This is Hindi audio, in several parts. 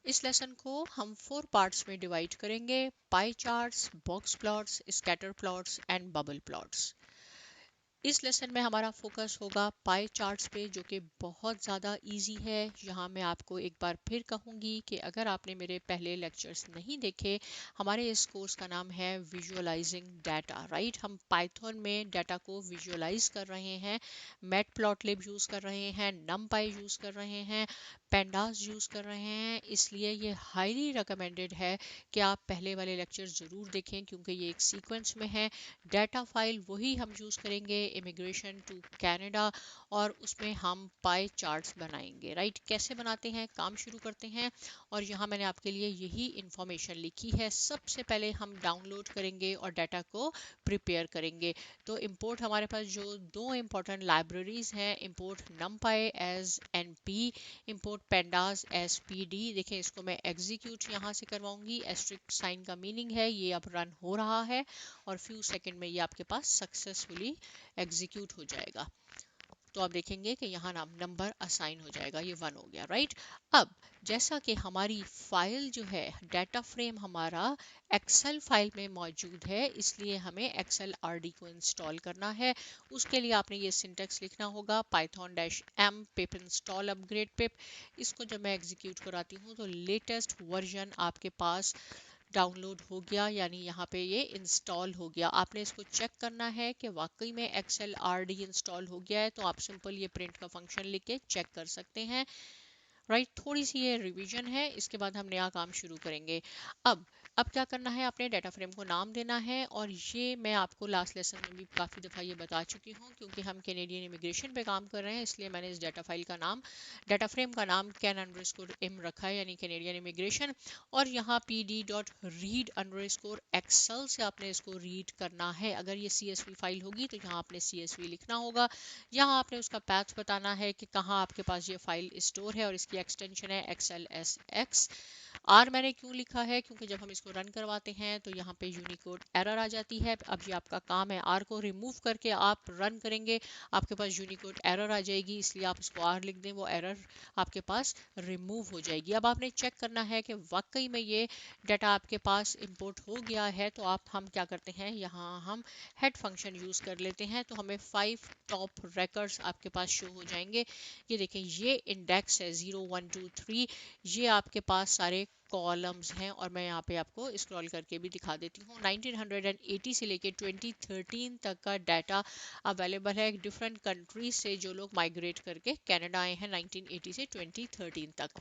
इस लेसन को हम 4 पार्ट्स में डिवाइड करेंगे: pie charts, box plots, scatter plots and bubble plots. इस लेसन में हमारा फोकस होगा पाई चार्ट्स पे, जो कि बहुत ज़्यादा इजी है। यहाँ मैं आपको एक बार फिर कहूँगी कि अगर आपने मेरे पहले लेक्चर्स नहीं देखे, हमारे इस कोर्स का नाम है विजुअलाइजिंग डाटा, राइट। हम पाइथन में डाटा को विजुअलाइज कर रहे हैं, मैटप्लॉटलिब यूज़ कर रहे हैं, नमपाई यूज़ कर रहे हैं, पेंडास यूज़ कर रहे हैं। इसलिए ये हाईली रिकमेंडेड है कि आप पहले वाले लेक्चर ज़रूर देखें, क्योंकि ये एक सीक्वेंस में है। डाटा फाइल वही हम यूज़ करेंगे, इमिग्रेशन टू कनाडा, और उसमें हम पाई चार्ट्स बनाएंगे, राइट। कैसे बनाते हैं, काम शुरू करते हैं। और यहाँ मैंने आपके लिए यही इंफॉर्मेशन लिखी है। सबसे पहले हम डाउनलोड करेंगे और डाटा को प्रिपेयर करेंगे। तो इंपोर्ट हमारे पास जो दो इंपॉर्टेंट लाइब्रेरीज हैं, import NumPy as np, import pandas as pd. देखें, इसको मैं एग्जीक्यूट यहाँ से करवाऊंगी। एस्ट्रिक साइन का मीनिंग है ये अब रन हो रहा है, और फ्यू सेकंड में ये आपके पास सक्सेसफुली एग्जीक्यूट हो जाएगा। तो आप देखेंगे कि यहाँ नाम नंबर असाइन हो जाएगा, ये 1 हो गया, राइट। अब जैसा कि हमारी फाइल जो है, डाटा फ्रेम हमारा एक्सेल फाइल में मौजूद है, इसलिए हमें एक्सेल आरडी को इंस्टॉल करना है। उसके लिए आपने ये सिंटेक्स लिखना होगा, python-m pip install upgrade pip। इसको जब मैं एग्जीक्यूट कराती हूँ तो लेटेस्ट वर्जन आपके पास डाउनलोड हो गया, यानी यहाँ पे ये इंस्टॉल हो गया। आपने इसको चेक करना है कि वाकई में एक्सेल आरडी इंस्टॉल हो गया है, तो आप सिंपल ये प्रिंट का फंक्शन लिख के चेक कर सकते हैं, राइट। थोड़ी सी ये रिवीजन है, इसके बाद हम नया काम शुरू करेंगे। अब क्या करना है, आपने डाटा फ्रेम को नाम देना है। और ये मैं आपको लास्ट लेसन में भी काफ़ी दफ़ा ये बता चुकी हूँ, क्योंकि हम कैनेडियन इमिग्रेशन पे काम कर रहे हैं, इसलिए मैंने इस डाटा फाइल का नाम, डाटा फ्रेम का नाम can_m रखा है, यानी कैनेडियन इमिग्रेशन। और यहाँ pd.read_excel से आपने इसको रीड करना है। अगर ये CSV फाइल होगी तो यहाँ आपने CSV लिखना होगा। यहाँ आपने उसका पैथ बताना है कि कहाँ आपके पास ये फाइल स्टोर है, और इसकी एक्सटेंशन है XLSX। आर मैंने क्यों लिखा है, क्योंकि जब हम इसको रन करवाते हैं तो यहाँ पे यूनिकोड एरर आ जाती है। अब ये आपका काम है, आर को रिमूव करके आप रन करेंगे, आपके पास यूनिकोड एरर आ जाएगी, इसलिए आप इसको आर लिख दें, वो एरर आपके पास रिमूव हो जाएगी। अब आपने चेक करना है कि वाकई में ये डाटा आपके पास इंपोर्ट हो गया है। तो हम क्या करते हैं, यहाँ हम हेड फंक्शन यूज़ कर लेते हैं, तो हमें 5 टॉप रिकॉर्ड्स आपके पास शो हो जाएंगे। ये देखें, ये इंडेक्स है 0 1 2 3, ये आपके पास सारे कॉलम्स हैं। और मैं यहाँ पे आपको स्क्रॉल करके भी दिखा देती हूँ। 1980 से लेके 2013 तक का डाटा अवेलेबल है डिफरेंट कंट्रीज से, जो लोग माइग्रेट करके कनाडा आए हैं 1980 से 2013 तक।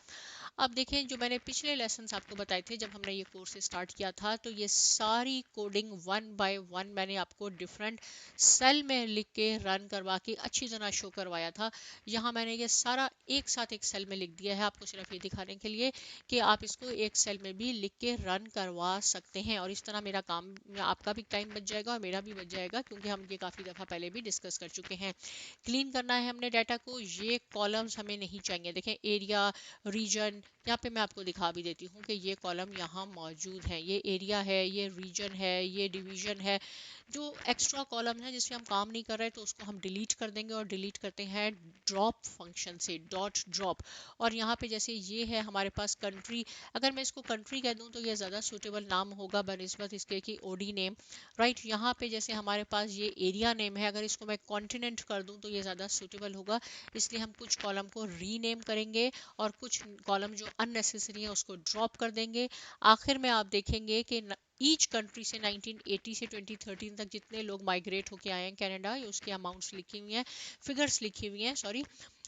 अब देखें, जो मैंने पिछले लेसन्स आपको बताए थे जब हमने ये कोर्स स्टार्ट किया था, तो ये सारी कोडिंग 1 बाय 1 मैंने आपको डिफरेंट सेल में लिख के रन करवा के अच्छी तरह शो करवाया था। यहाँ मैंने ये सारा एक साथ एक सेल में लिख दिया है, आपको सिर्फ ये दिखाने के लिए कि आप इसको एक सेल में भी लिख के रन करवा सकते हैं। और इस तरह मेरा काम, आपका भी टाइम बच जाएगा और मेरा भी बच जाएगा, क्योंकि हम ये काफ़ी दफ़ा पहले भी डिस्कस कर चुके हैं। क्लीन करना है हमने डाटा को, ये कॉलम्स हमें नहीं चाहिए। देखें, एरिया, रीजन, यहाँ पे मैं आपको दिखा भी देती हूँ कि ये कॉलम यहाँ मौजूद है। ये एरिया है, ये रीजन है, ये डिवीजन है। जो एक्स्ट्रा कॉलम है जिसमें हम काम नहीं कर रहे, तो उसको हम डिलीट कर देंगे, और डिलीट करते हैं ड्रॉप फंक्शन से, डॉट ड्रॉप। और यहाँ पे जैसे ये है हमारे पास कंट्री, अगर मैं इसको कंट्री कह दूँ तो ये ज़्यादा सूटेबल नाम होगा बनिस्बत इसके कि ओडी नेम, राइट। यहाँ पे जैसे हमारे पास ये एरिया नेम है, अगर इसको मैं कॉन्टिनेंट कर दूँ तो ये ज़्यादा सूटेबल होगा, इसलिए हम कुछ कॉलम को रीनेम करेंगे और कुछ कॉलम जो अननेसेसरी है उसको ड्रॉप कर देंगे। आखिर में आप देखेंगे कि ईच कंट्री से 1980 से 2013 तक जितने लोग माइग्रेट होके आए हैं कनाडा, उसके अमाउंट्स लिखी हुई हैं, फिगर्स लिखी हुई हैं, सॉरी।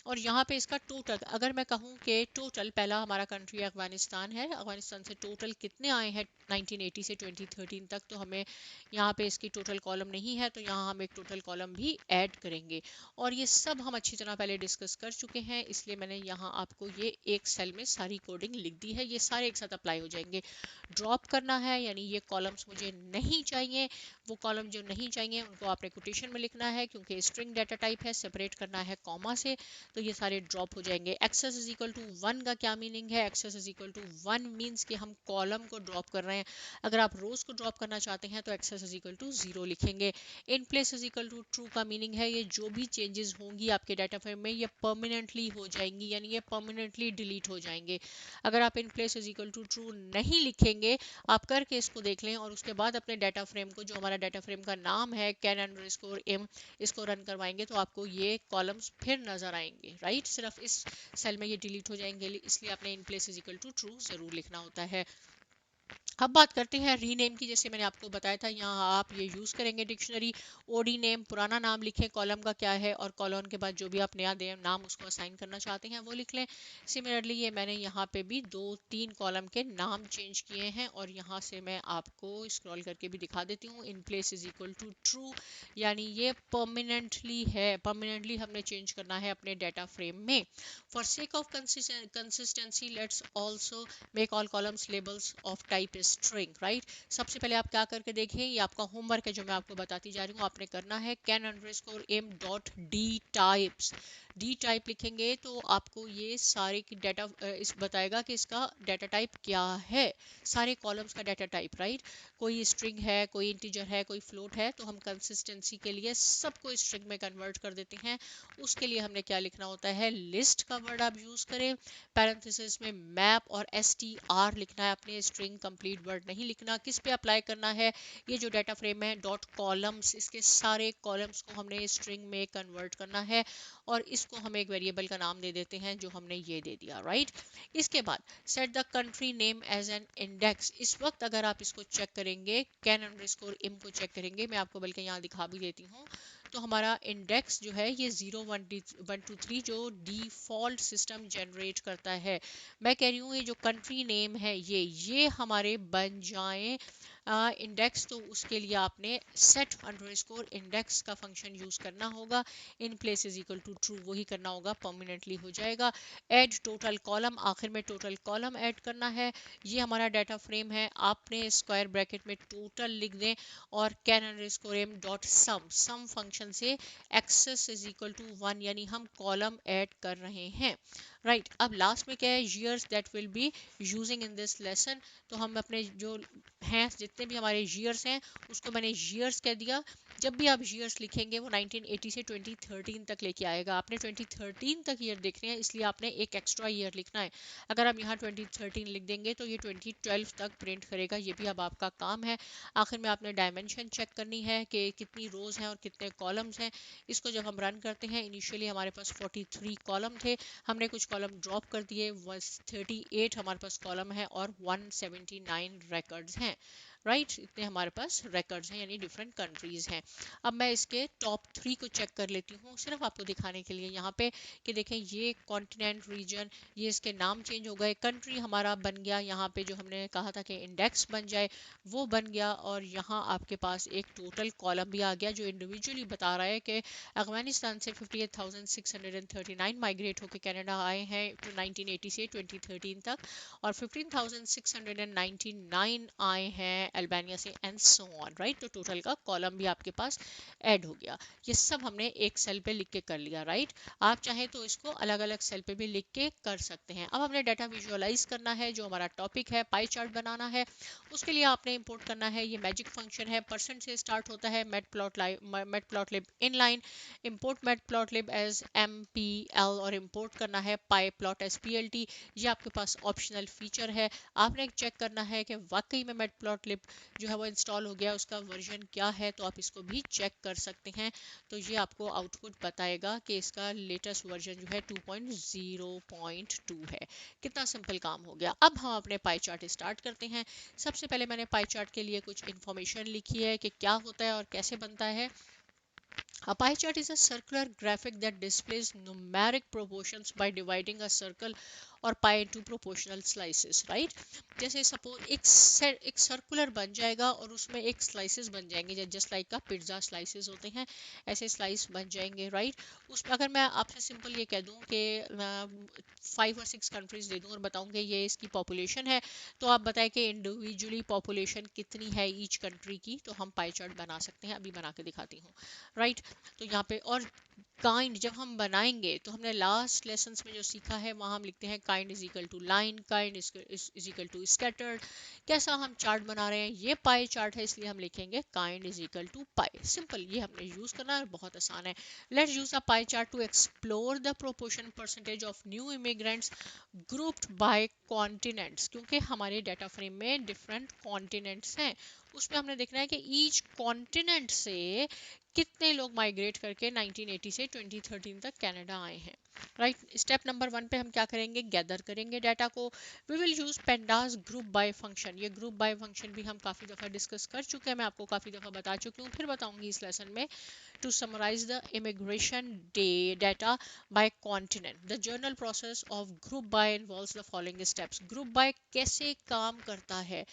और यहाँ पे इसका टोटल, अगर मैं कहूँ कि टोटल, पहला हमारा कंट्री अफगानिस्तान है, अफगानिस्तान से टोटल कितने आए हैं 1980 से 2013 तक, तो हमें यहाँ पे इसकी टोटल कॉलम नहीं है, तो यहाँ हम एक टोटल कॉलम भी ऐड करेंगे। और ये सब हम अच्छी तरह पहले डिस्कस कर चुके हैं, इसलिए मैंने यहाँ आपको ये एक सेल में सारी कोडिंग लिख दी है। ये सारे एक साथ अप्लाई हो जाएंगे। ड्रॉप करना है, यानी ये कॉलम्स मुझे नहीं चाहिए, वो कॉलम जो नहीं चाहिए उनको आपने कोटेशन में लिखना है, क्योंकि स्ट्रिंग डाटा टाइप है, सेपरेट करना है कॉमा से। तो ये सारे ड्रॉप हो जाएंगे। एक्सेस इज इक्वल टू 1 का क्या मीनिंग है? Axis is equal to 1 means कि हम कॉलम को ड्रॉप कर रहे हैं। अगर आप रोज को ड्रॉप करना चाहते हैं तो एक्सेस इज इक्वल टू 0 लिखेंगे। In place is equal to true का मीनिंग है ये जो भी चेंजेस होंगी आपके डाटा फ्रेम में ये परमानेंटली हो जाएंगी, यानी ये परमानेंटली डिलीट हो जाएंगे। अगर आप in place is equal to true नहीं लिखेंगे, आप करके इसको देख लें और उसके बाद अपने डाटा फ्रेम को, जो हमारा डाटा फ्रेम का नाम है can_m, इसको रन करवाएंगे तो आपको ये कॉलम्स फिर नजर आएंगे। राइट, सिर्फ इस सेल में ये डिलीट हो जाएंगे, इसलिए आपने in place is equal to true जरूर लिखना होता है। अब बात करते हैं रीनेम की। जैसे मैंने आपको बताया था, यहाँ आप ये यूज करेंगे डिक्शनरी ओडी नेम, पुराना नाम लिखें, कॉलम का क्या है, और कॉलम के बाद जो भी आप नया नाम उसको असाइन करना चाहते हैं वो लिख लें। सिमिलरली ये मैंने यहाँ पे भी 2-3 कॉलम के नाम चेंज किए हैं और यहाँ से मैं आपको स्क्रॉल करके भी दिखा देती हूँ। In place is equal to true, यानी ये परमानेंटली है, परमानेंटली हमने चेंज करना है अपने डाटा फ्रेम में। For sake of consistency let's also make all columns labels of type string. Right, सबसे पहले आप क्या करके देखें, ये आपका होमवर्क है जो मैं आपको बताती जा रही हूँ। आपने करना है can_m dot D types. D type लिखेंगे तो आपको ये सारे की डाटा इस बताएगा कि इसका डाटा टाइप क्या है, सारे कॉलम्स का डाटा टाइप। राइट, कोई स्ट्रिंग है, कोई इंटीजर है, कोई फ्लोट है, तो हम कंसिस्टेंसी के लिए सबको स्ट्रिंग में कन्वर्ट कर देते हैं। उसके लिए हमने क्या लिखना होता है, लिस्ट का वर्ड आप यूज करें, पैरेंथेसिस में मैप और str लिखना है, अपने स्ट्रिंग कंप्लीट वर्ड नहीं लिखना। किस पे अप्लाई करना है, ये जो डाटा फ्रेम है डॉट कॉलम्स, इसके सारे कॉलम्स को हमने स्ट्रिंग में कन्वर्ट करना है और इसको हम एक वेरिएबल का नाम दे देते हैं जो हमने ये दे दिया। राइट, इसके बाद set the country name as an index. इस वक्त अगर आप इसको चेक करेंगे, can_m को चेक करेंगे, मैं आपको बल्कि यहाँ दिखा भी देती हूँ, तो हमारा इंडेक्स जो है ये 0 1 2 3 जो डिफॉल्ट सिस्टम जनरेट करता है। मैं कह रही हूँ ये जो कंट्री नेम है ये हमारे बन जाए इंडेक्स, तो उसके लिए आपने सेट अंडरस्कोर इंडेक्स का फंक्शन यूज करना होगा। In place is equal to true वही करना होगा, परमानेंटली हो जाएगा। ऐड टोटल कॉलम, आखिर में टोटल कॉलम ऐड करना है। ये हमारा डाटा फ्रेम है, आपने स्क्वायर ब्रैकेट में टोटल लिख दें और can_m डॉट सम फंक्शन से एक्सेस इज इक्वल टू 1, यानी हम कॉलम ऐड कर रहे हैं। राइट, अब लास्ट में क्या है, years that will be using in this lesson, तो हम अपने जो हैं जितने भी हमारे years हैं उसको मैंने years कह दिया। जब भी आप years लिखेंगे वो 1980 से 2013 तक लेके आएगा। आपने 2013 तक ईयर देखने हैं, इसलिए आपने एक एक्स्ट्रा ईयर लिखना है। अगर आप यहाँ 2013 लिख देंगे तो ये 2012 तक प्रिंट करेगा, ये भी अब आपका काम है। आखिर में आपने डायमेंशन चेक करनी है कि कितनी रोज हैं और कितने कॉलम्स हैं। इसको जब हम रन करते हैं, इनिशियली हमारे पास 43 कॉलम थे, हमने कुछ कॉलम ड्रॉप कर दिए, 38 हमारे पास कॉलम है और 179 रिकॉर्ड्स हैं। राइट, इतने हमारे पास रिकॉर्ड्स हैं, यानी डिफरेंट कंट्रीज हैं। अब मैं इसके टॉप 3 को चेक कर लेती हूँ सिर्फ आपको दिखाने के लिए यहाँ पे, कि देखें ये कॉन्टिनेंट रीजन, ये इसके नाम चेंज हो गए, कंट्री हमारा बन गया, यहाँ पे जो हमने कहा था कि इंडेक्स बन जाए वो बन गया, और यहाँ आपके पास एक टोटल कॉलम भी आ गया जो इंडिविजुअली बता रहा है कि अफगानिस्तान से 58,639 माइग्रेट होकर कनाडा आए हैं 1980 से 2013 तक, और 15,699 आए हैं अल्बानिया से, एंड सो ऑन। राइट, तो टोटल का कॉलम भी आपके पास ऐड हो गया। ये सब हमने एक सेल पे लिख के कर लिया। राइट, आप चाहें तो इसको अलग अलग सेल पे भी लिख के कर सकते हैं। अब हमने डाटा विजुअलाइज करना है, जो हमारा टॉपिक है पाई चार्ट बनाना है, उसके लिए आपने इंपोर्ट करना है, ये मैजिक फंक्शन है, परसेंट से स्टार्ट होता है, matplotlib inline, import matplotlib as MPL, और इंपोर्ट करना है पाईप्लॉट एज PLT। ये आपके पास ऑप्शनल फीचर है, आपने चेक करना है कि वाकई में मैटप्लॉटलिब जो है वो इंस्टॉल हो गया, उसका वर्जन क्या है, तो आप इसको भी चेक कर सकते हैं। तो ये आपको आउटपुट बताएगा कि इसका लेटेस्ट वर्जन जो है 2.0.2 है। कितना सिंपल काम हो गया। अब हम अपने पाई चार्ट स्टार्ट करते हैं। सबसे पहले मैंने पाई चार्ट के लिए कुछ इन्फॉर्मेशन लिखी है कि क्या होता है और कैसे बनता है। A pie chart is a circular graphic that displays numeric proportions by dividing a circle और पाई इनटू प्रोपोर्शनल स्लाइसेस, राइट। जैसे सपोज एक सर्कुलर बन जाएगा और उसमें एक स्लाइसेस बन जाएंगे, जस्ट लाइक का पिज्ज़ा स्लाइसेस होते हैं, ऐसे स्लाइस बन जाएंगे, राइट। उसमें अगर मैं आपसे सिंपल ये कह दूं कि 5 और 6 कंट्रीज दे दूं और बताऊं कि ये इसकी पॉपुलेशन है, तो आप बताएं कि इंडिविजुअली पॉपुलेशन कितनी है ईच कंट्री की, तो हम पाई चार्ट बना सकते हैं। अभी बना के दिखाती हूँ, राइट। तो यहाँ पे और काइंड जब हम बनाएंगे तो हमने लास्ट लेसन्स में जो सीखा है वहाँ हम लिखते हैं kind is equal to line, kind is equal to scattered. कैसा हम चार्ट बना रहे हैं, ये पाई चार्ट है इसलिए हम लिखेंगे kind is equal to pie. Simple, ये हमने यूज करना है, बहुत आसान है। Let's use a pie chart to explore the proportion percentage of new immigrants grouped by continents, क्योंकि हमारे डाटा फ्रेम में डिफरेंट कॉन्टिनेंट्स हैं। उसमें हमने देखना है कि ईच कॉन्टिनेंट से कितने लोग माइग्रेट करके 1980 से 2013 तक कनाडा आए हैं, राइट। स्टेप नंबर 1 पे हम क्या करेंगे, गैदर करेंगे डाटा को। We will use pandas group by function. ये ग्रुप बाय फंक्शन भी हम काफ़ी दफ़ा डिस्कस कर चुके हैं, मैं आपको काफ़ी दफ़ा बता चुकी हूँ, फिर बताऊंगी इस लेसन में। To summarise the immigration data by continent, the journal process of group by involves the following steps। Group by कैसे काम करता है,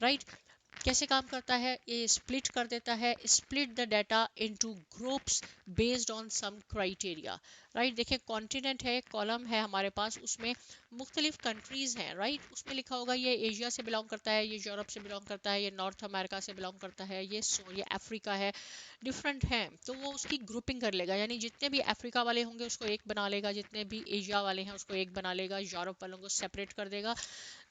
राइट। कैसे काम करता है, ये स्प्लिट कर देता है, split the data into groups based on some criteria, right. देखिए कॉन्टिनेंट है, कॉलम है हमारे पास, उसमें मुख्तलिफ कंट्रीज हैं, राइट। उसमें लिखा होगा ये एशिया से बिलोंग करता है, ये यूरोप से बिलोंग करता है, ये नॉर्थ अमेरिका से बिलोंग करता है, ये अफ्रीका है, डिफरेंट हैं। तो वो उसकी ग्रुपिंग कर लेगा, यानी जितने भी अफ्रीका वाले होंगे उसको एक बना लेगा, जितने भी एशिया वाले हैं उसको एक बना लेगा, यूरोप वालों को सेपरेट कर देगा।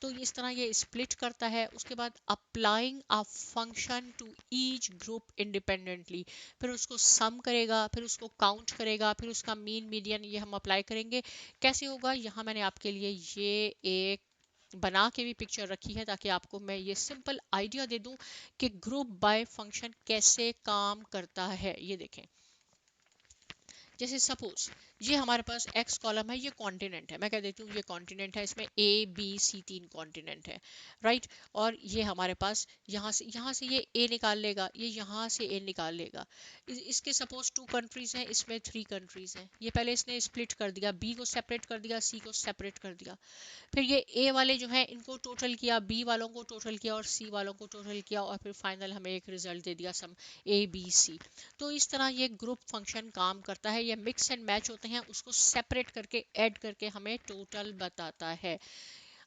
तो इस तरह ये स्प्लिट करता है। उसके बाद applying a function to each group independently, फिर उसको सम करेगा, फिर उसको काउंट करेगा, फिर उसका मीन मीडियन ये हम अप्लाई करेंगे। कैसे होगा, यहाँ मैंने आपके लिए ये एक बना के भी पिक्चर रखी है ताकि आपको मैं ये सिंपल आइडिया दे दूं कि ग्रुप बाय फंक्शन कैसे काम करता है। ये देखें, जैसे सपोज ये हमारे पास एक्स कॉलम है, ये कॉन्टिनेंट है, मैं कह देती हूँ ये कॉन्टिनेंट है, इसमें ए बी सी 3 कॉन्टिनेंट है, राइट। और ये हमारे पास यहाँ से ये ए निकाल लेगा, ये यहाँ से ए निकाल लेगा। इसके सपोज 2 कंट्रीज हैं, इसमें 3 कंट्रीज हैं। ये पहले इसने स्प्लिट कर दिया, बी को सेपरेट कर दिया, सी को सेपरेट कर दिया। फिर ये ए वाले जो हैं इनको टोटल किया, बी वालों को टोटल किया और सी वालों को टोटल किया, और फिर फाइनल हमें एक रिजल्ट दे दिया सम ए बी सी। तो इस तरह ये ग्रुप फंक्शन काम करता है। ये मिक्स एंड मैच होते हैं, उसको सेपरेट करके ऐड करके हमें टोटल बताता है।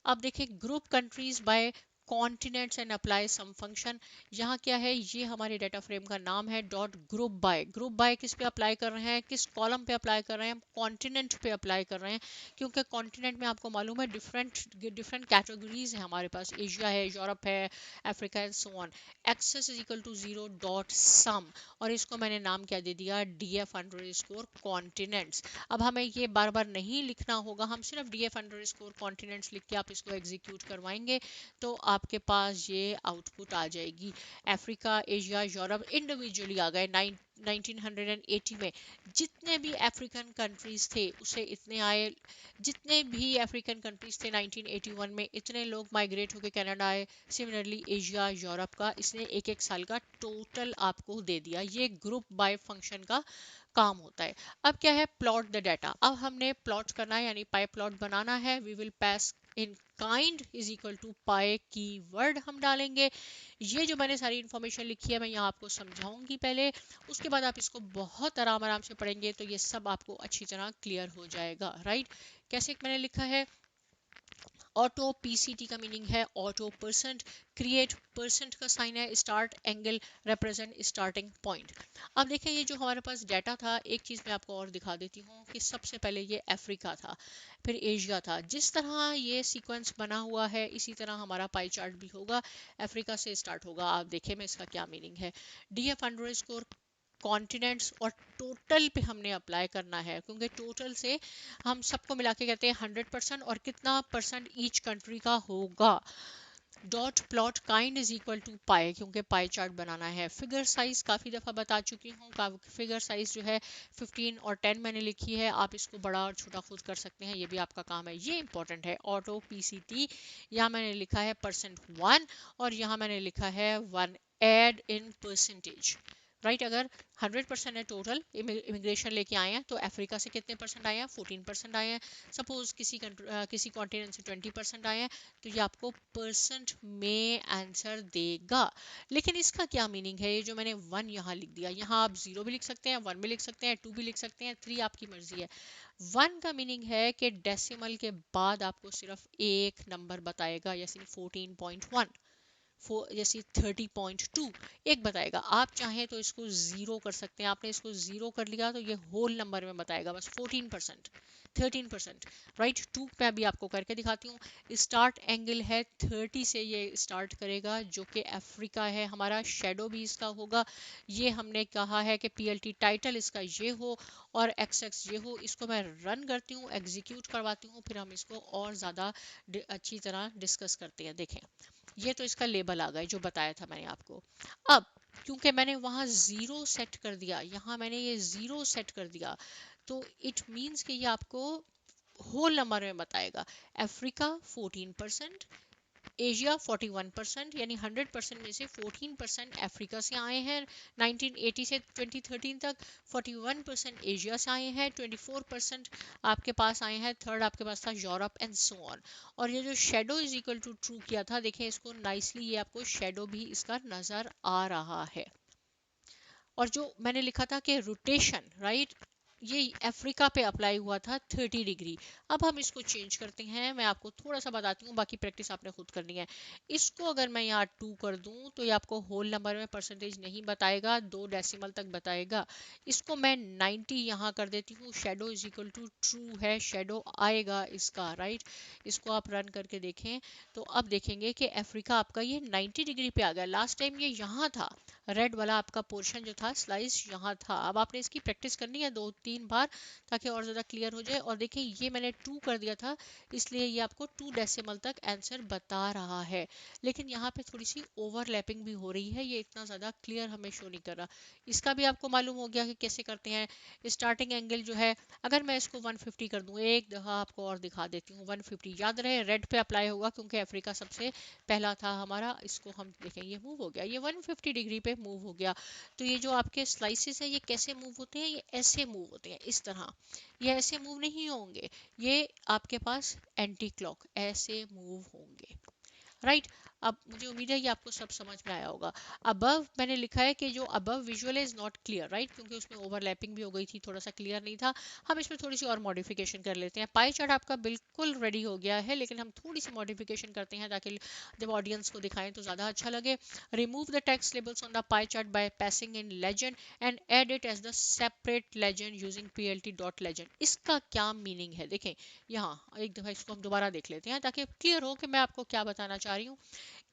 अब देखिए group countries by continents and apply some function. यहाँ क्या है, ये हमारे डाटा फ्रेम का नाम है dot group by. Group by किस पे अप्लाई कर रहे हैं, किस कॉलम पे अप्लाई कर रहे हैं, कॉन्टिनेंट पे अप्लाई कर रहे हैं, क्योंकि कॉन्टिनेंट में आपको मालूम है डिफरेंट डिफरेंट कैटेगरीज है हमारे पास, एशिया है, यूरोप है, Africa and so on. Access is equal to 0 dot some, और इसको मैंने नाम क्या दे दिया, df अंडरस्कोर कॉन्टिनेंट्स। अब हमें ये बार बार नहीं लिखना होगा, हम सिर्फ df अंडरस्कोर कॉन्टिनेंट्स लिख के आप इसको एग्जीक्यूट करवाएंगे तो आपके पास ये आउटपुट आ जाएगी। अफ्रीका, एशिया, यूरोप इंडिविजुअली आ गए। 1980 में जितने भी अफ्रीकन कंट्रीज थे उसे इतने आए, जितने भी अफ्रीकन कंट्रीज थे 1981 में इतने लोग माइग्रेट होकर कनाडा आए। सिमिलरली एशिया, यूरोप का इसने एक एक साल का टोटल आपको दे दिया। ये ग्रुप बाय फंक्शन का काम होता है। अब क्या है, प्लॉट द डाटा। अब हमने प्लॉट करना है, यानी पाई प्लॉट बनाना है। We will pass in kind is equal to pie keyword हम डालेंगे। ये जो मैंने सारी इन्फॉर्मेशन लिखी है मैं यहाँ आपको समझाऊंगी पहले, उसके बाद आप इसको बहुत आराम आराम से पढ़ेंगे तो ये सब आपको अच्छी तरह क्लियर हो जाएगा, राइट। कैसे मैंने लिखा है, ऑटो पीसीटी का मीनिंग है ऑटो परसेंट, क्रिएट परसेंट का साइन है, start angle represent starting point. अब देखिए ये जो हमारे पास डाटा था, एक चीज़ मैं आपको और दिखा देती हूँ कि सबसे पहले ये अफ्रीका था, फिर एशिया था। जिस तरह ये सीक्वेंस बना हुआ है इसी तरह हमारा पाई चार्ट भी होगा, अफ्रीका से स्टार्ट होगा। आप देखिए मैं इसका क्या मीनिंग है, डीएफ अंडरस्कोर कॉन्टिनेंट्स और टोटल पे हमने अप्लाई करना है, क्योंकि टोटल से हम सबको मिला के कहते हैं 100% और कितना परसेंट ईच कंट्री का होगा। Dot plot kind is equal to pie, क्योंकि पाई चार्ट बनाना है। फिगर साइज काफ़ी दफ़ा बता चुकी हूँ, फिगर साइज जो है 15 और 10 मैंने लिखी है, आप इसको बड़ा और छोटा खुद कर सकते हैं, ये भी आपका काम है। ये इंपॉर्टेंट है, ऑटो पीसीटी यहाँ मैंने लिखा है %1 और यहाँ मैंने लिखा है 1 एड इन परसेंटेज, राइट। अगर 100% है टोटल इमिग्रेशन लेके आए हैं तो अफ्रीका से कितने परसेंट आए हैं, 14% आए हैं। सपोज किसी कॉन्टिनेंट से 20% आए हैं, तो ये आपको परसेंट में आंसर देगा। लेकिन इसका क्या मीनिंग है, ये जो मैंने 1 यहाँ लिख दिया, यहाँ आप 0 भी लिख सकते हैं, 1 भी लिख सकते हैं, 2 भी लिख सकते हैं, 3 आपकी मर्जी है। 1 का मीनिंग है कि डेसिमल के बाद आपको सिर्फ एक नंबर बताएगा, जैसे 14.1, जैसे 30.2 एक बताएगा। आप चाहें तो इसको जीरो कर सकते हैं, आपने इसको जीरो कर लिया तो ये होल नंबर में बताएगा बस 14%, 13%, राइट। 2 पे भी आपको करके दिखाती हूँ। स्टार्ट एंगल है 30 से ये स्टार्ट करेगा, जो कि अफ्रीका है हमारा। शेडो भी इसका होगा, ये हमने कहा है कि पीएलटी टाइटल इसका ये हो और एक्स एक्स ये हो। इसको मैं रन करती हूँ, एग्जीक्यूट करवाती हूँ, फिर हम इसको और ज़्यादा अच्छी तरह डिस्कस करते हैं। देखें, ये तो इसका लेबल आ गया जो बताया था मैंने आपको। अब क्योंकि मैंने वहां 0 सेट कर दिया, यहाँ मैंने ये 0 सेट कर दिया, तो इट मीन्स कि ये आपको होल नंबर में बताएगा। अफ्रीका 14%, एशिया 41%, यानी 100% में से 14% अफ्रीका से आए हैं 1980 से 2013 तक, 41% एशिया से आए हैं, 24% आपके पास आए हैं, थर्ड आपके पास था यूरोप एंड सो ऑन। और ये जो shadow is equal to true किया था, देखें इसको नाइसली, ये आपको शेडो भी इसका नजर आ रहा है। और जो मैंने लिखा था कि रोटेशन, राइट, ये अफ्रीका पे अप्लाई हुआ था 30 डिग्री। अब हम इसको चेंज करते हैं, मैं आपको थोड़ा सा बताती हूँ, बाकी प्रैक्टिस आपने खुद करनी है। इसको अगर मैं यहाँ 2 कर दूँ तो ये आपको होल नंबर में परसेंटेज नहीं बताएगा, 2 डेसिमल तक बताएगा। इसको मैं 90 यहाँ कर देती हूँ, shadow is equal to true है, शेडो आएगा इसका, राइट। इसको आप रन करके देखें तो अब देखेंगे कि अफ्रीका आपका ये 90 डिग्री पे आ गया। लास्ट टाइम ये यहाँ था, रेड वाला आपका पोर्शन जो था, स्लाइस यहाँ था। अब आपने इसकी प्रैक्टिस करनी है 2-3 बार, ताकि और ज़्यादा क्लियर हो जाए। और देखिए ये मैंने 2 कर दिया था, इसलिए ये आपको 2 डेसिमल तक आंसर बता रहा है। लेकिन यहाँ पे थोड़ी सी ओवरलैपिंग भी हो रही है, ये इतना ज़्यादा क्लियर हमें शो नहीं कर रहा। इसका भी आपको मालूम हो गया कि कैसे करते हैं। स्टार्टिंग एंगल जो है, अगर मैं इसको 150 कर दूँ, एक दफ़ा आपको और दिखा देती हूँ। 150 याद रहे रेड पे अप्लाई होगा, क्योंकि अफ्रीका सबसे पहला था हमारा। इसको हम देखें, ये मूव हो गया, ये 150 डिग्री पे मूव हो गया। तो ये जो आपके स्लाइसेस है, ये कैसे मूव होते हैं, ये ऐसे मूव होते हैं, इस तरह। ये ऐसे मूव नहीं होंगे, ये आपके पास एंटी क्लॉक ऐसे मूव होंगे, राइट। अब मुझे उम्मीद है कि आपको सब समझ में आया होगा। अबव मैंने लिखा है कि जो above visual is not clear, right, क्योंकि उसमें ओवरलैपिंग भी हो गई थी, थोड़ा सा क्लियर नहीं था। हम इसमें थोड़ी सी और मॉडिफिकेशन कर लेते हैं। पाई चार्ट आपका बिल्कुल रेडी हो गया है, लेकिन हम थोड़ी सी मॉडिफिकेशन करते हैं ताकि जब ऑडियंस को दिखाएं तो ज़्यादा अच्छा लगे। Remove the text labels on the pie chart by passing in legend and add it as the separate legend using PLT dot legend. इसका क्या मीनिंग है, देखें यहाँ एक दफ़ा इसको हम दोबारा देख लेते हैं ताकि क्लियर हो कि मैं आपको क्या बताना चाह रही हूँ।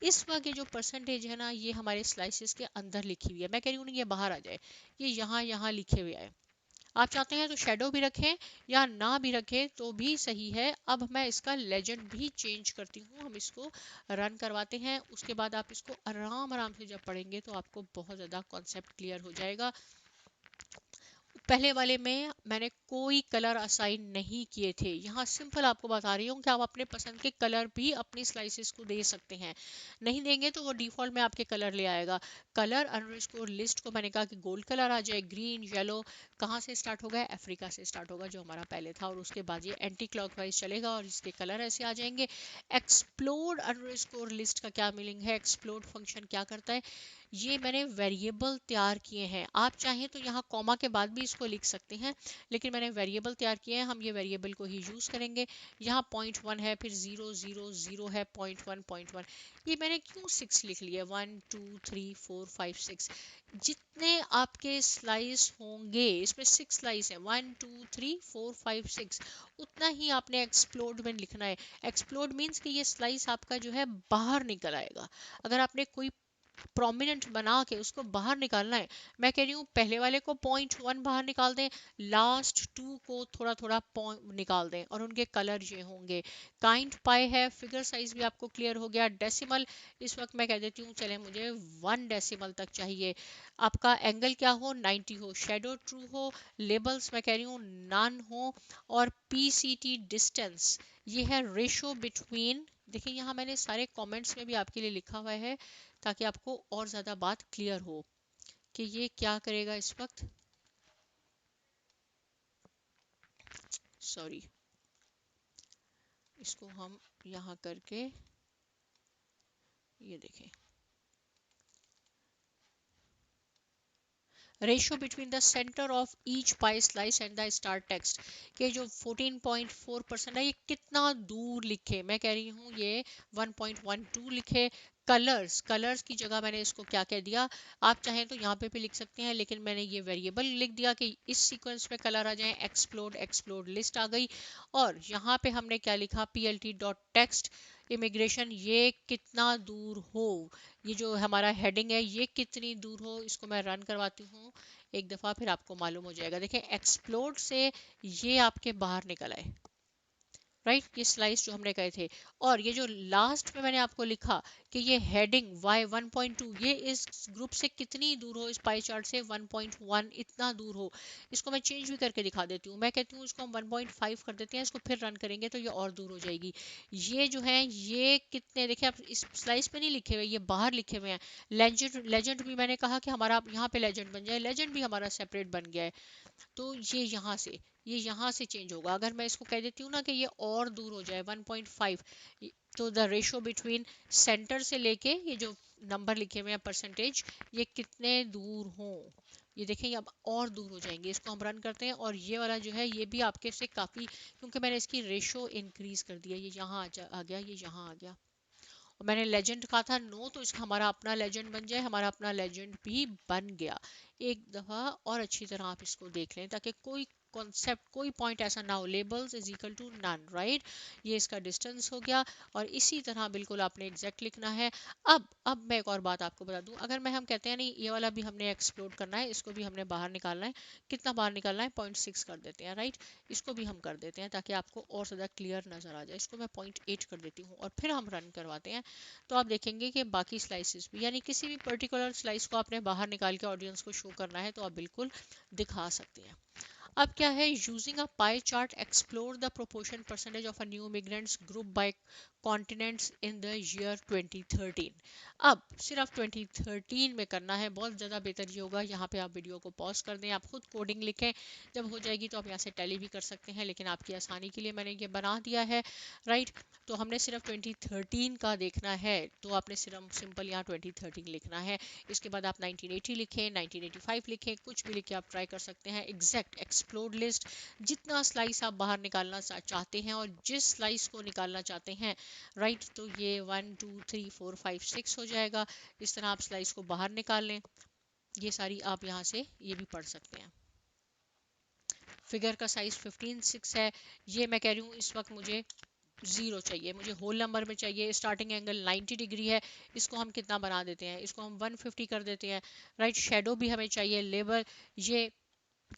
इस वक्त ये जो परसेंटेज है ना, ये हमारे स्लाइसेस के अंदर लिखी हुई है। मैं कह रही हूँ ये बाहर आ जाए, ये यहाँ यहाँ लिखे हुए है। आप चाहते हैं तो शेडो भी रखें या ना भी रखें तो भी सही है। अब मैं इसका लेजेंड भी चेंज करती हूँ, हम इसको रन करवाते हैं। उसके बाद आप इसको आराम आराम से जब पढ़ेंगे तो आपको बहुत ज़्यादा कॉन्सेप्ट क्लियर हो जाएगा। पहले वाले में मैंने कोई कलर असाइन नहीं किए थे, यहाँ सिंपल आपको बता रही हूँ कि आप अपने पसंद के कलर भी अपनी स्लाइसेस को दे सकते हैं। नहीं देंगे तो वो डिफ़ॉल्ट में आपके कलर ले आएगा। कलर अंडरस्कोर लिस्ट को मैंने कहा कि गोल्ड कलर आ जाए, ग्रीन येलो। कहाँ से स्टार्ट होगा, अफ्रीका से स्टार्ट होगा जो हमारा पहले था, और उसके बाद ये एंटी क्लॉकवाइज चलेगा और इसके कलर ऐसे आ जाएंगे। एक्सप्लोड अंडरस्कोर लिस्ट का क्या मीनिंग है, एक्सप्लोड फंक्शन क्या करता है, ये मैंने वेरिएबल तैयार किए हैं। आप चाहें तो यहाँ कॉमा के बाद भी इसको लिख सकते हैं, लेकिन मैंने वेरिएबल तैयार किए हैं, हम ये वेरिएबल को ही यूज़ करेंगे। यहाँ 0.1 है, फिर 0 0 0 है, 0.1 ये मैंने क्यों 6 लिख लिया, 1 2 3 4 5 6। जितने आपके स्लाइस होंगे, इसमें 6 स्लाइस हैं, 1 2 3 4 5 6, उतना ही आपने एक्सप्लोड में लिखना है। एक्सप्लोड मीन्स कि ये स्लाइस आपका जो है बाहर निकल आएगा। अगर आपने कोई प्रोमिनेंट बना के उसको बाहर निकालना है, मैं कह रही हूँ पहले वाले को 0.1 बाहर निकाल दें, लास्ट 2 को थोड़ा थोड़ा निकाल दें, और उनके कलर ये होंगे। काइंड पाई है, फिगर साइज भी आपको क्लियर हो गया। डेसिमल इस वक्त मैं कह देती हूँ, चले मुझे 1 डेसिमल तक चाहिए। आपका एंगल क्या हो, 90 हो, शेडो ट्रू हो, लेबल्स मैं कह रही हूँ नन हो, और पीसीटी डिस्टेंस ये है रेशो बिटवीन। देखिए यहाँ मैंने सारे कमेंट्स में भी आपके लिए लिखा हुआ है ताकि आपको और ज़्यादा बात क्लियर हो कि ये क्या करेगा इस वक्त, सॉरी, इसको हम यहाँ करके ये देखें, ratio between the centre of each pi slice and the star text, के जो 14.4% है ये कितना दूर लिखे, मैं कह रही हूँ ये 1.12 लिखे। कलर्स, कलर्स की जगह मैंने इसको क्या कह दिया, आप चाहें तो यहाँ पे भी लिख सकते हैं, लेकिन मैंने ये वेरिएबल लिख दिया कि इस सीक्वेंस में कलर आ जाए, एक्सप्लोड, एक्सप्लोड लिस्ट आ गई। और यहाँ पे हमने क्या लिखा, plt डॉट टेक्स्ट इमिग्रेशन, ये कितना दूर हो, ये जो हमारा हेडिंग है ये कितनी दूर हो, इसको मैं रन करवाती हूँ एक दफ़ा, फिर आपको मालूम हो जाएगा। देखें एक्सप्लोड से ये आपके बाहर निकल आए, राइट, ये स्लाइस जो हमने कहे थे। और ये जो लास्ट में मैंने आपको लिखा कि ये हेडिंग y1.2 ये इस ग्रुप से कितनी दूर हो, इस पाई चार्ट से 1.1 इतना दूर हो, इसको मैं चेंज भी करके दिखा देती हूँ। मैं कहती हूँ इसको हम 1.5 कर देते हैं, इसको फिर रन करेंगे तो ये और दूर हो जाएगी। ये जो है ये कितने, देखिए आप इस स्लाइस पे नहीं लिखे हुए, ये बाहर लिखे हुए हैं। लेजेंड, लेजेंड भी मैंने कहा कि हमारा यहाँ पे लेजेंड बन जाए, लेजेंड भी हमारा सेपरेट बन गया है। तो ये यहाँ से चेंज होगा। अगर मैं इसको कह देती हूँ ना कि ये और दूर हो जाए 1.5, तो द रेशो बिटवीन सेंटर से लेके ये जो नंबर लिखे हुए हैं परसेंटेज, ये कितने दूर हों, ये देखें ये अब और दूर हो जाएंगे। इसको हम रन करते हैं और ये वाला जो है ये भी आपके से काफ़ी, क्योंकि मैंने इसकी रेशो इंक्रीज कर दिया, ये यहाँ आ गया, ये यहाँ आ गया। और मैंने लेजेंड कहा था नो, तो इसका हमारा अपना लेजेंड बन जाए, हमारा अपना लेजेंड भी बन गया। एक दफ़ा और अच्छी तरह आप इसको देख लें ताकि कोई कॉन्सेप्ट, कोई पॉइंट ऐसा ना हो, labels is equal to none, right, ये इसका डिस्टेंस हो गया। और इसी तरह बिल्कुल आपने एग्जैक्ट लिखना है। अब मैं एक और बात आपको बता दूं, अगर मैं हम कहते हैं नहीं ये वाला भी हमने एक्सप्लोड करना है, इसको भी हमने बाहर निकालना है, कितना बाहर निकालना है, 0.6 कर देते हैं, राइट, इसको भी हम कर देते हैं ताकि आपको और ज़्यादा क्लियर नज़र आ जाए। इसको मैं 0.8 कर देती हूँ और फिर हम रन करवाते हैं, तो आप देखेंगे कि बाकी स्लाइसेस भी, यानी किसी भी पर्टिकुलर स्लाइस को आपने बाहर निकाल के ऑडियंस को शो करना है तो आप बिल्कुल दिखा सकते हैं। अब क्या है, using a pie chart explore the proportion percentage of a new immigrants group by continents in the year 2013। अब सिर्फ 2013 में करना है, बहुत ज़्यादा बेहतर ये होगा, यहाँ पे आप वीडियो को पॉज कर दें, आप खुद कोडिंग लिखें, जब हो जाएगी तो आप यहाँ से टैली भी कर सकते हैं, लेकिन आपकी आसानी के लिए मैंने ये बना दिया है, राइट। तो हमने सिर्फ 2013 का देखना है, तो आपने सिर्फ सिंपल यहाँ 2013 लिखना है। इसके बाद आप 1980 लिखें, 1985 लिखें, कुछ भी लिखे आप ट्राई कर सकते हैं। एग्जैक्ट एक्सप्लोड लिस्ट, जितना स्लाइस आप बाहर निकालना चाहते हैं और जिस स्लाइस को निकालना चाहते हैं, राइट, तो ये 1 2 3 4 5 6 हो जाएगा। इस तरह आप स्लाइस को बाहर निकाल लें, ये सारी आप यहाँ से ये भी पढ़ सकते हैं। फिगर का साइज 15:6 है। ये मैं कह रही हूँ इस वक्त मुझे 0 चाहिए, मुझे होल नंबर में चाहिए। स्टार्टिंग एंगल 90 डिग्री है, इसको हम कितना बना देते हैं, इसको हम 150 कर देते हैं, राइट। शेडो भी हमें चाहिए, लेबर ये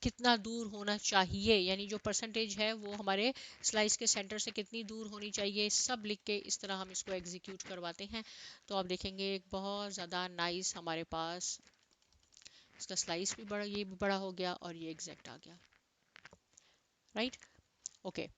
कितना दूर होना चाहिए, यानी जो परसेंटेज है वो हमारे स्लाइस के सेंटर से कितनी दूर होनी चाहिए, सब लिख के इस तरह हम इसको एग्जीक्यूट करवाते हैं। तो आप देखेंगे एक बहुत ज़्यादा नाइस हमारे पास इसका स्लाइस भी बड़ा, ये भी बड़ा हो गया और ये एग्जैक्ट आ गया, राइट, ओके।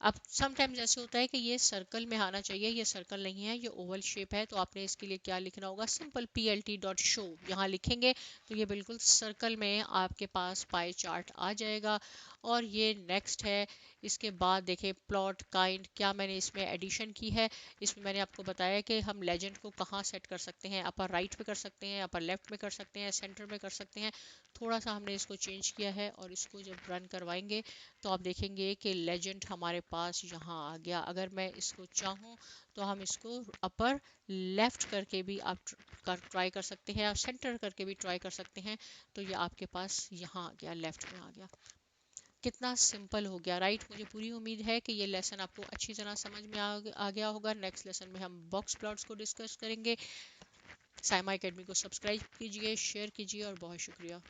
अब समटाइम्स ऐसे होता है कि ये सर्कल में आना चाहिए, ये सर्कल नहीं है, ये ओवल शेप है, तो आपने इसके लिए क्या लिखना होगा, सिंपल plt डॉट शो यहाँ लिखेंगे तो ये बिल्कुल सर्कल में आपके पास पाई चार्ट आ जाएगा। और ये नेक्स्ट है, इसके बाद देखें प्लॉट काइंड, क्या मैंने इसमें एडिशन की है, इसमें मैंने आपको बताया कि हम लेजेंड को कहाँ सेट कर सकते हैं, अपर राइट पे कर सकते हैं, अपर लेफ्ट में कर सकते हैं, सेंटर में कर सकते हैं। थोड़ा सा हमने इसको चेंज किया है और इसको जब रन करवाएंगे तो आप देखेंगे कि लेजेंड हमारे पास यहाँ आ गया। अगर मैं इसको चाहूँ तो हम इसको अपर लेफ्ट करके भी आप ट्राई कर सकते हैं, आप सेंटर करके भी ट्राई कर सकते हैं, तो ये आपके पास यहाँ आ गया, लेफ्ट में आ गया। कितना सिंपल हो गया, राइट। मुझे पूरी उम्मीद है कि ये लेसन आपको अच्छी तरह समझ में आ गया होगा। नेक्स्ट लेसन में हम बॉक्स प्लॉट्स को डिस्कस करेंगे। साइमा एकेडमी को सब्सक्राइब कीजिए, शेयर कीजिए और बहुत शुक्रिया।